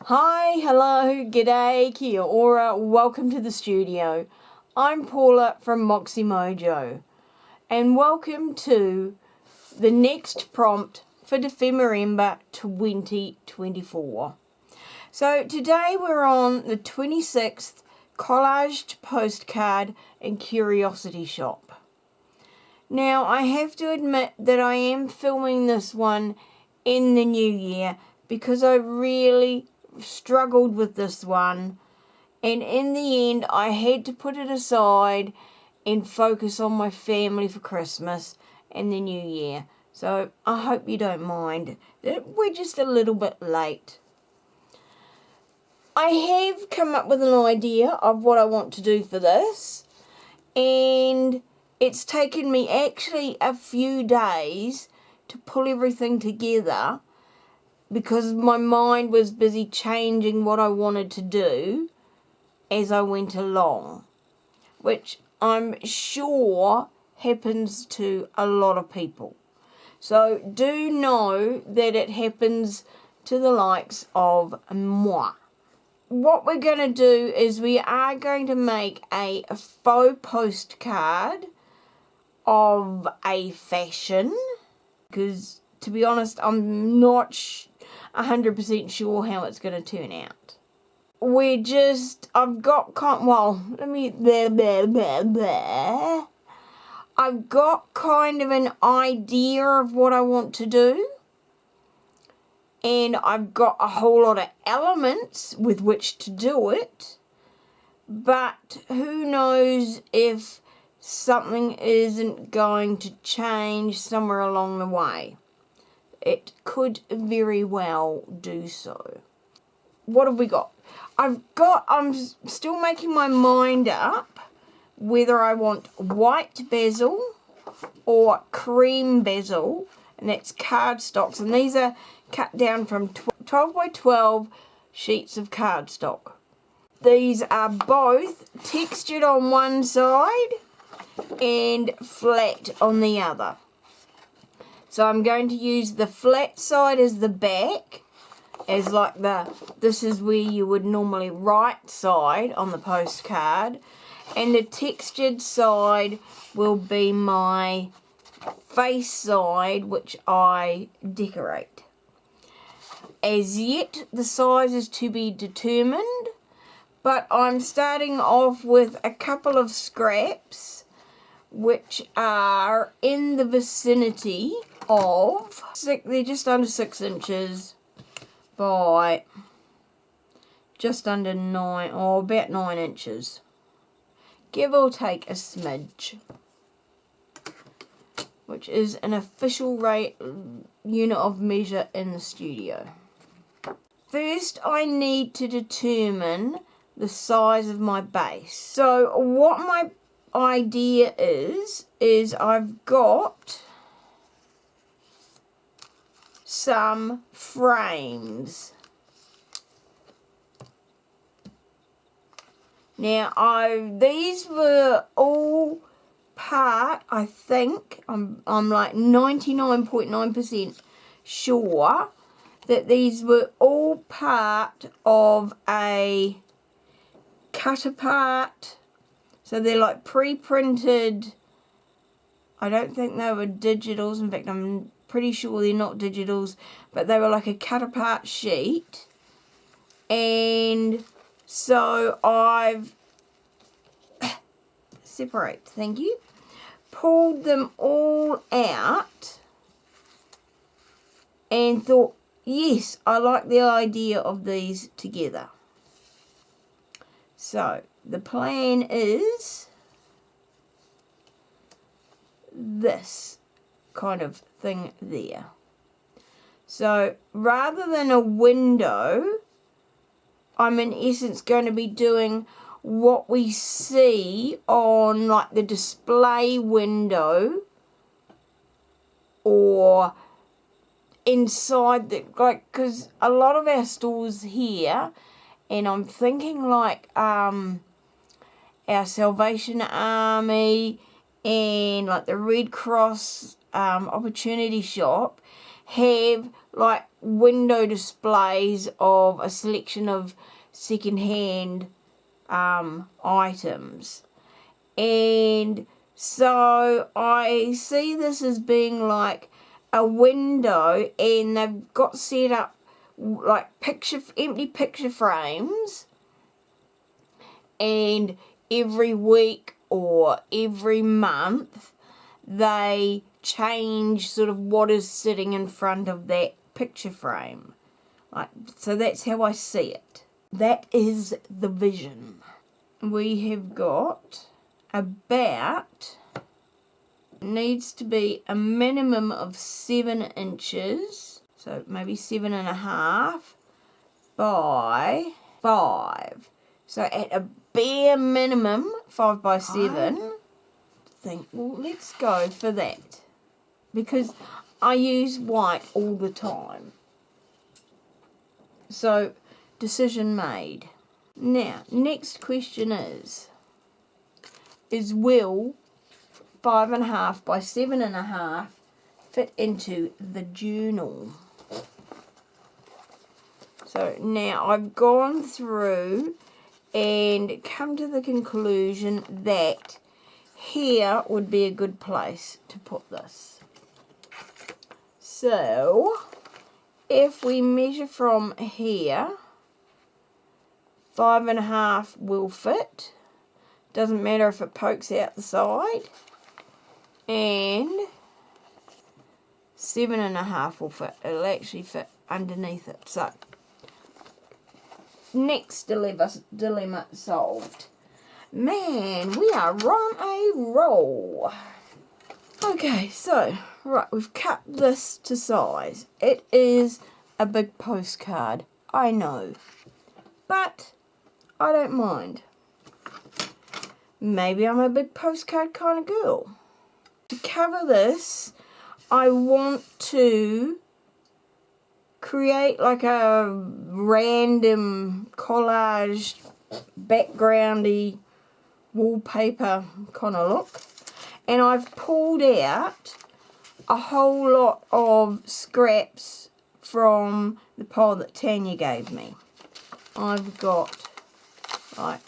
Hi, hello, g'day, kia ora, welcome to the studio. I'm Paula from MoxyMojo, and welcome to the next prompt for Dephemerember 2024. So today we're on the 26th Collaged postcard and curiosity shop. Now I have to admit that I am filming this one in the new year because I really struggled with this one, and in the end I had to put it aside and focus on my family for Christmas and the new year. So I hope you don't mind that we're just a little bit late. I have come up with an idea of what I want to do for this, and it's taken me actually a few days to pull everything together because my mind was busy changing what I wanted to do as I went along, which I'm sure happens to a lot of people. So do know that it happens to the likes of moi. What we're going to do is we are going to make a faux postcard of a fashion, because to be honest I'm not 100% sure how it's going to turn out. I've got I've got kind of an idea of what I want to do, and I've got a whole lot of elements with which to do it, but who knows if something isn't going to change somewhere along the way. It could very well do so. What have we got? I'm still making my mind up whether I want white bezel or cream bezel, and that's cardstocks, and these are cut down from 12 by 12 sheets of cardstock. These are both textured on one side and flat on the other. So I'm going to use the flat side as the back, as like this is where you would normally write side on the postcard, and the textured side will be my face side, which I decorate. As yet the size is to be determined, but I'm starting off with a couple of scraps which are in the vicinity of they're just under 6 inches by just under 9, or about 9 inches, give or take a smidge, which is an official unit of measure in the studio. First I need to determine the size of my base. So what my idea is I've got some frames. Now these were all part, I think, I'm like 99.9% sure that these were all part of a cut apart. So they're like pre-printed. I don't think they were digitals. In fact, I'm pretty sure they're not digitals, but they were like a cut apart sheet. And so I've pulled them all out and thought, yes, I like the idea of these together. So the plan is this kind of thing there. So rather than a window, I'm in essence going to be doing what we see on like the display window, or inside the, like, because a lot of our stores here, and I'm thinking like our Salvation Army and like the Red Cross Opportunity Shop have like window displays of a selection of second-hand items. And so I see this as being like a window, and they've got set up like empty picture frames, and every week or every month they change sort of what is sitting in front of that picture frame. So that's how I see it. That is the vision. We have got about, needs to be a minimum of 7 inches, so maybe 7.5 by 5. So at a bare minimum 5 by 7. Think, well, let's go for that, because I use white all the time. So decision made. Now next question is will 5.5 by 7.5 fit into the journal? So now I've gone through and come to the conclusion that here would be a good place to put this. So if we measure from here, 5.5 will fit. Doesn't matter if it pokes out the side. And 7.5 will fit. It'll actually fit underneath it. So next dilemma solved. Man, we are on a roll. Okay, so, right, we've cut this to size. It is a big postcard, I know. But I don't mind. Maybe I'm a big postcard kind of girl. To cover this, I want to create like a random collaged, backgroundy, wallpaper kind of look. And I've pulled out a whole lot of scraps from the pile that Tanya gave me. I've got like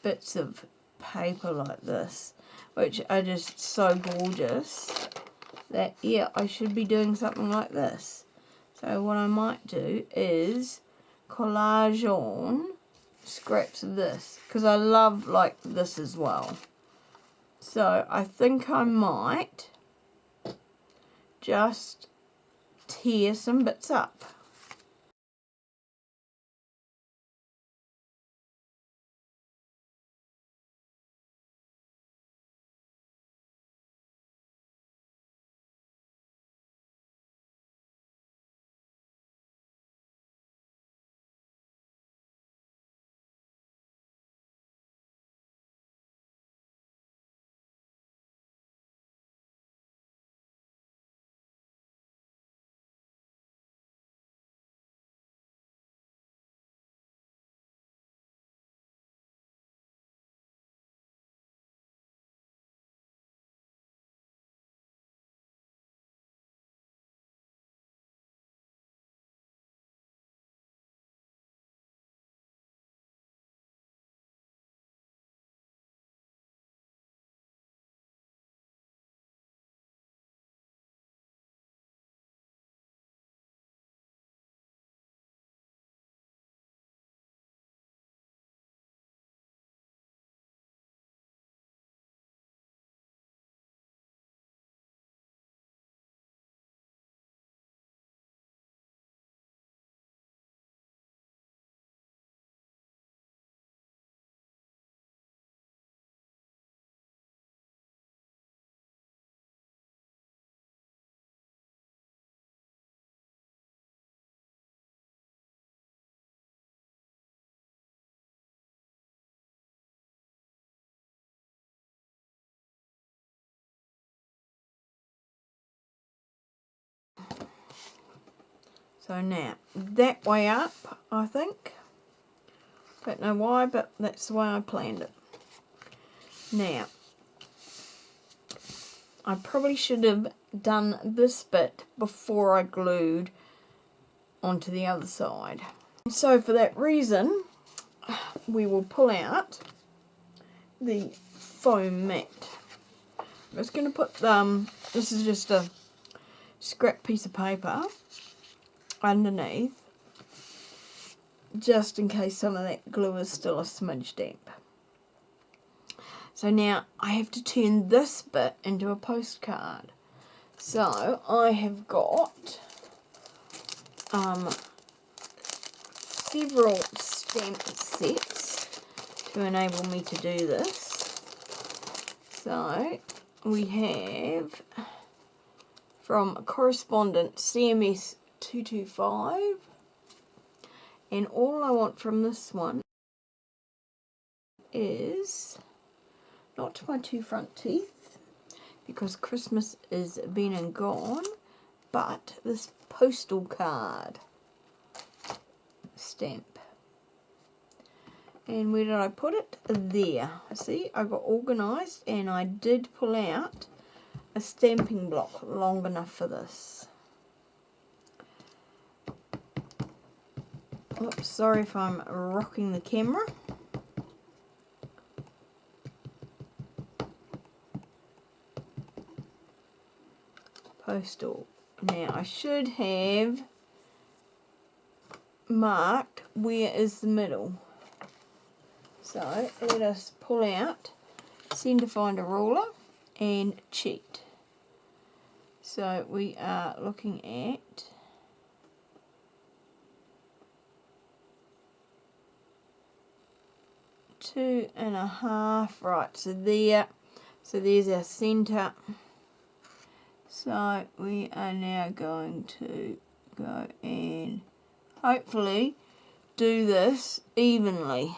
bits of paper like this, which are just so gorgeous that, yeah, I should be doing something like this. So what I might do is collage on scraps of this, because I love like this as well. So I think I might just tear some bits up. So now, that way up, I think. Don't know why, but that's the way I planned it. Now, I probably should have done this bit before I glued onto the other side. So for that reason, we will pull out the foam mat. I'm just going to put this is just a scrap piece of paper underneath, just in case some of that glue is still a smidge damp. So now I have to turn this bit into a postcard. So I have got several stamp sets to enable me to do this. So we have from Correspondent CMS 225, and all I want from this one is not my 2 front teeth, because Christmas is been and gone, but this postal card stamp. And where did I put it? There. See, I got organised and I did pull out a stamping block long enough for this. Oops, sorry if I'm rocking the camera. Postal. Now I should have marked where is the middle. So let us pull out Centre Finder ruler and cheat. So we are looking at 2.5, right, so there's our centre. So we are now going to go and hopefully do this evenly.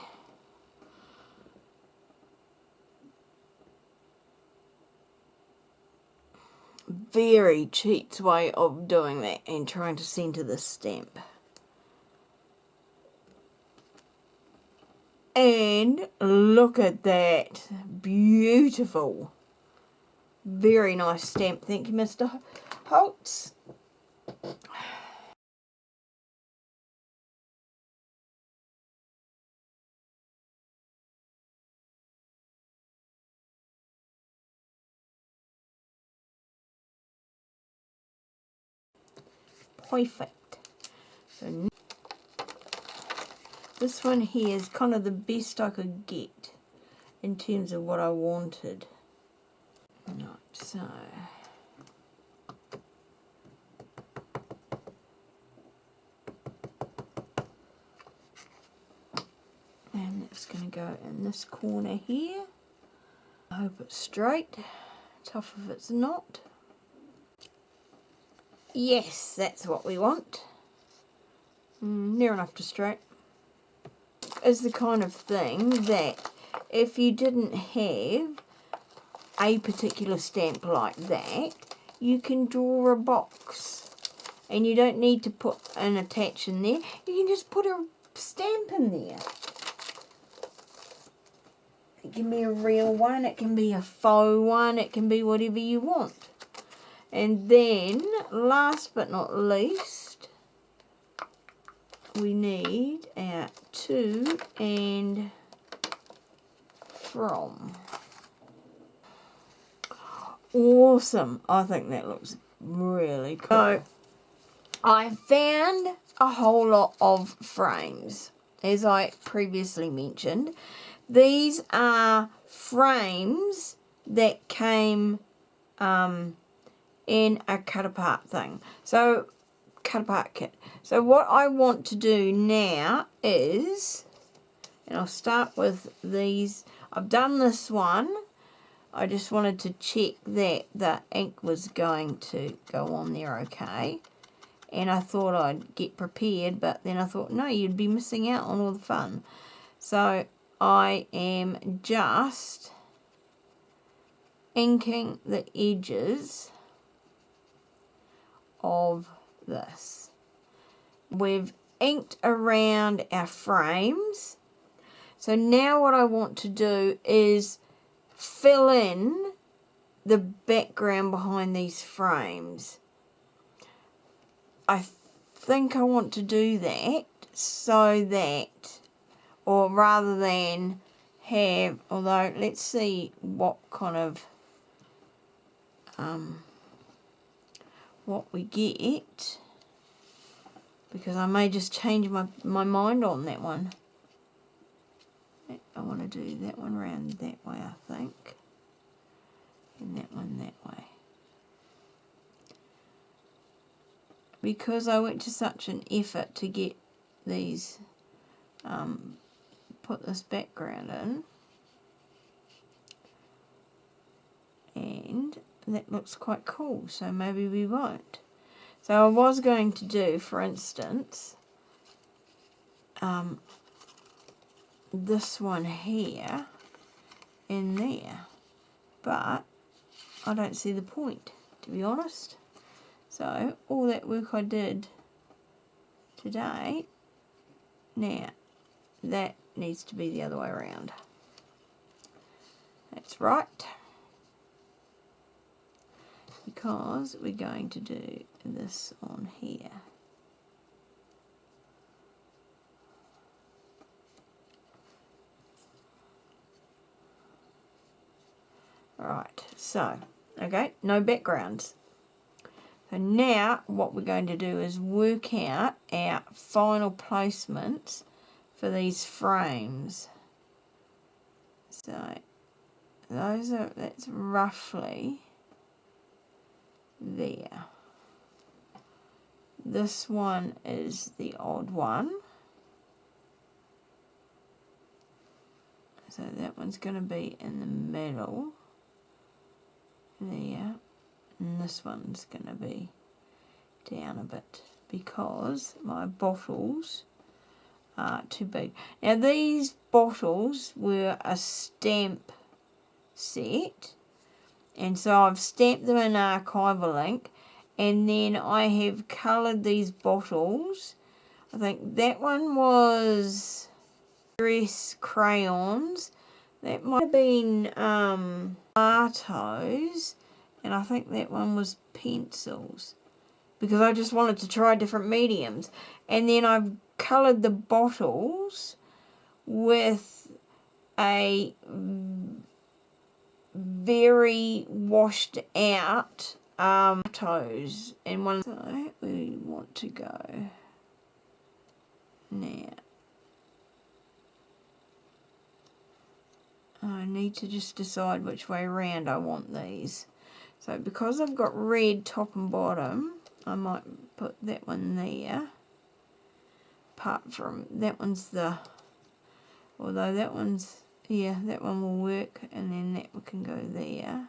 Very cheats way of doing that and trying to centre this stamp. And look at that, beautiful. Very nice stamp, thank you, Mr. Holtz. Perfect. So this one here is kind of the best I could get in terms of what I wanted. Right, so and it's going to go in this corner here. I hope it's straight. Tough if it's not. Yes, that's what we want. Near enough to straight. Is the kind of thing that if you didn't have a particular stamp like that, you can draw a box. And you don't need to put an attach in there. You can just put a stamp in there. It can be a real one, it can be a faux one, it can be whatever you want. And then, last but not least, we need our to and from. Awesome. I think that looks really cool. So, I found a whole lot of frames, as I previously mentioned. These are frames that came in a cut apart thing. So, cut apart kit. So what I want to do now is, and I'll start with these. I've done this one. I just wanted to check that the ink was going to go on there okay. And I thought I'd get prepared, but then I thought, no, you'd be missing out on all the fun. So I am just inking the edges of this. We've inked around our frames. So now what I want to do is fill in the background behind these frames. I think I want to do that so that, or rather than have, although let's see what kind of what we get, because I may just change my mind on that one. I want to do that one round that way, I think, and that one that way, because I went to such an effort to get these put this background in, and that looks quite cool, so maybe we won't. So I was going to do, for instance, this one here and there, but I don't see the point, to be honest. So all that work I did today, now that needs to be the other way around. That's right, because we're going to do this on here. Right, so, okay, no backgrounds. So now what we're going to do is work out our final placements for these frames. So that's roughly there. This one is the odd one. So that one's going to be in the middle there. And this one's going to be down a bit because my bottles are too big. Now these bottles were a stamp set, and so I've stamped them in archival ink, and then I have coloured these bottles. I think that one was dress crayons. That might have been Artos, and I think that one was pencils, because I just wanted to try different mediums. And then I've coloured the bottles with a very washed out Artos, and one. So we want to go now. I need to just decide which way around I want these. So because I've got red top and bottom, I might put that one there. Apart from that one's the, although that one's, yeah, that one will work, and then that one can go there.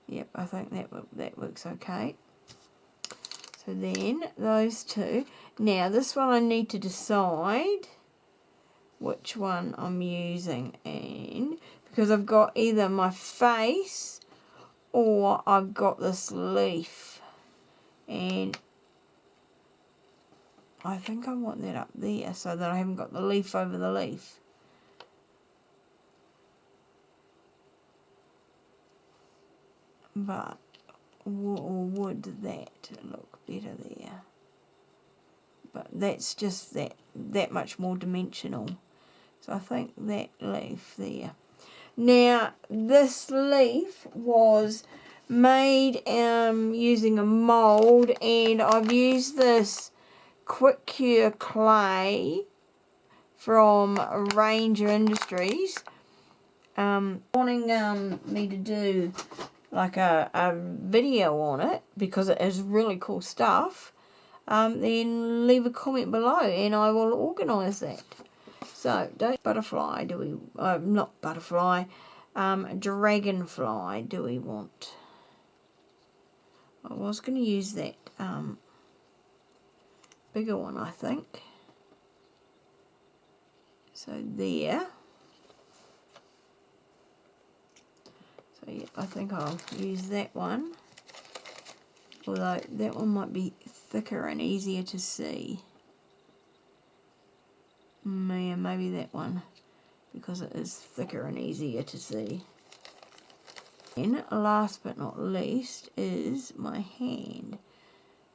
Yep, I think that works okay. So then those two. Now this one I need to decide which one I'm using, and because I've got either my face or I've got this leaf, and I think I want that up there so that I haven't got the leaf over the leaf. But would that look better there? But that's just that much more dimensional. So I think that leaf there. Now this leaf was made using a mould, and I've used this quick cure clay from Ranger Industries. Wanting me to do like a video on it because it is really cool stuff, then leave a comment below and I will organise that. So, butterfly do we, not butterfly, dragonfly do we want? I was going to use that bigger one, I think. So there. So yeah, I think I'll use that one. Although that one might be thicker and easier to see. Yeah, maybe that one. because it is thicker and easier to see. And last but not least is my hand,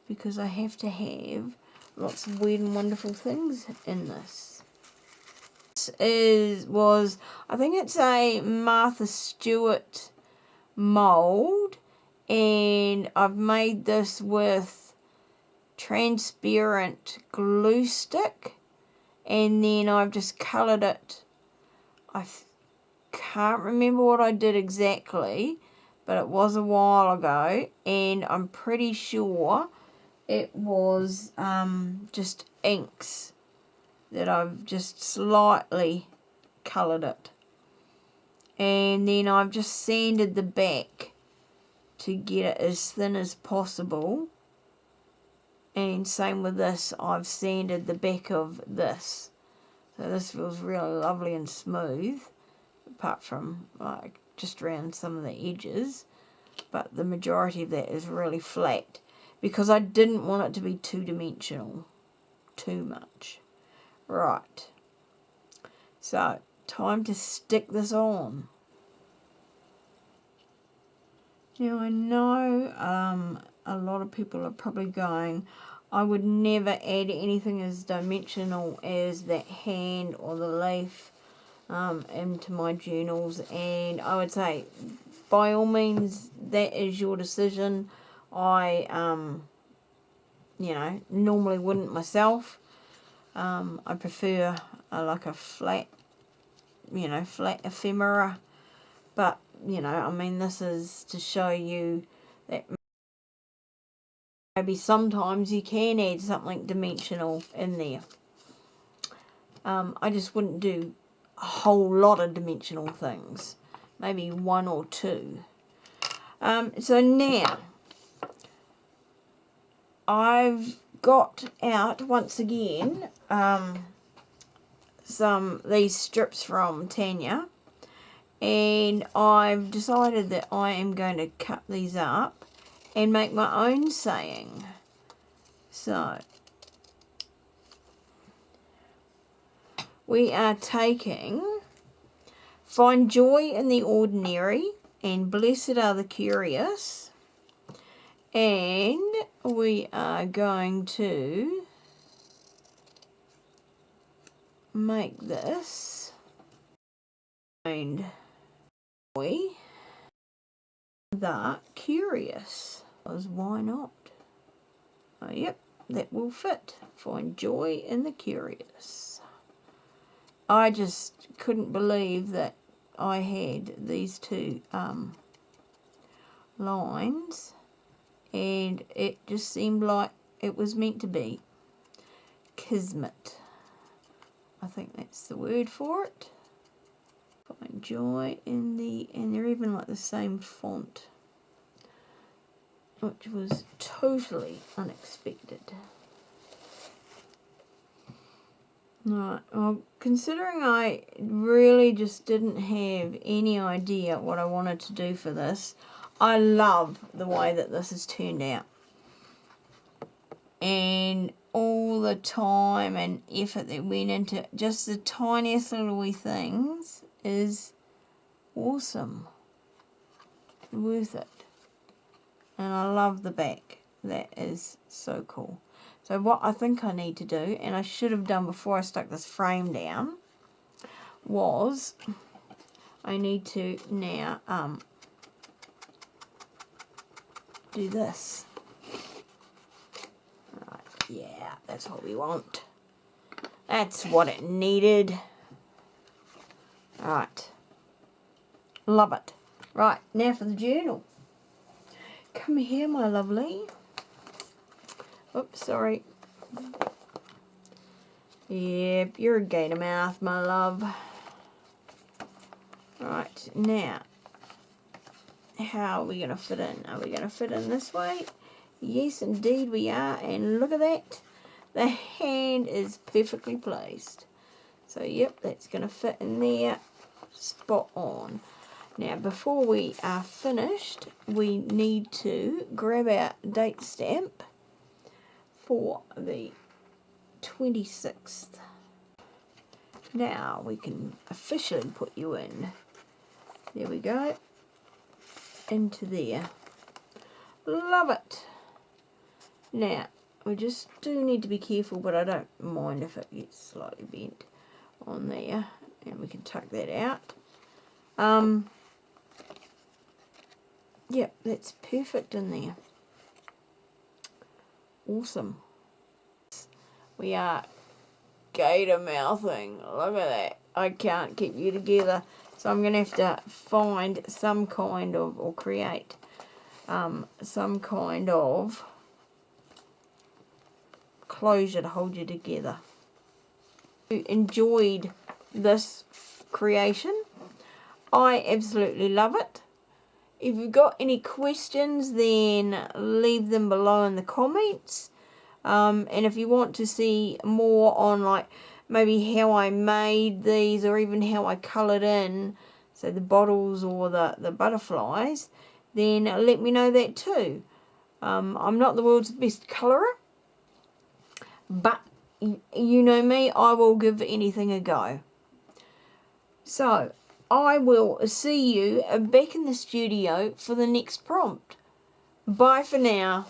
because I have to have lots of weird and wonderful things in this. This I think it's a Martha Stewart mould, and I've made this with transparent glue stick, and then I've just coloured it. I can't remember what I did exactly, but it was a while ago, and I'm pretty sure it was just inks that I've just slightly coloured it. And then I've just sanded the back to get it as thin as possible. And same with this, I've sanded the back of this. So this feels really lovely and smooth, apart from like just around some of the edges. But the majority of that is really flat, because I didn't want it to be two-dimensional too much. Right. So, time to stick this on. Now I know a lot of people are probably going, I would never add anything as dimensional as that hand or the leaf into my journals, and I would say by all means that is your decision. I normally wouldn't myself. I prefer like a flat ephemera, but I mean, this is to show you that maybe sometimes you can add something dimensional in there. I just wouldn't do a whole lot of dimensional things, maybe one or two. So now I've got out once again these strips from Tanya, and I've decided that I am going to cut these up and make my own saying. So we are taking "Find joy in the ordinary and blessed are the curious," and we are going to make this "Find joy the curious," because why not? Oh, yep, that will fit. Find joy in the curious. I just couldn't believe that I had these two lines, and it just seemed like it was meant to be. Kismet, I think that's the word for it. Find joy in the, and they're even like the same font, which was totally unexpected. Right, well, considering I really just didn't have any idea what I wanted to do for this, I love the way that this has turned out. And all the time and effort that went into just the tiniest little wee things is awesome. Worth it. And I love the back. That is so cool. So what I think I need to do, and I should have done before I stuck this frame down, was I need to now do this. Right, yeah, that's what we want. That's what it needed. Right. Love it. Right, now for the journal. Come here, my lovely. Oops, sorry. Yep, you're a gator mouth, my love. Right, now, how are we going to fit in? Are we going to fit in this way? Yes, indeed we are. And look at that. The hand is perfectly placed. So, yep, that's going to fit in there. Spot on. Now, before we are finished, we need to grab our date stamp for the 26th. Now we can officially put you in. There we go. Into there. Love it. Now, we just do need to be careful, but I don't mind if it gets slightly bent on there. And we can tuck that out. Yep, that's perfect in there. Awesome. We are gator mouthing. Look at that. I can't keep you together. So I'm going to have to find some kind of, or create some kind of closure to hold you together. If you enjoyed this creation, I absolutely love it. If you've got any questions, then leave them below in the comments. And if you want to see more on like maybe how I made these, or even how I coloured in, so the bottles or the butterflies, then let me know that too. I'm not the world's best colourer, but you know me, I will give anything a go. So I will see you back in the studio for the next prompt. Bye for now.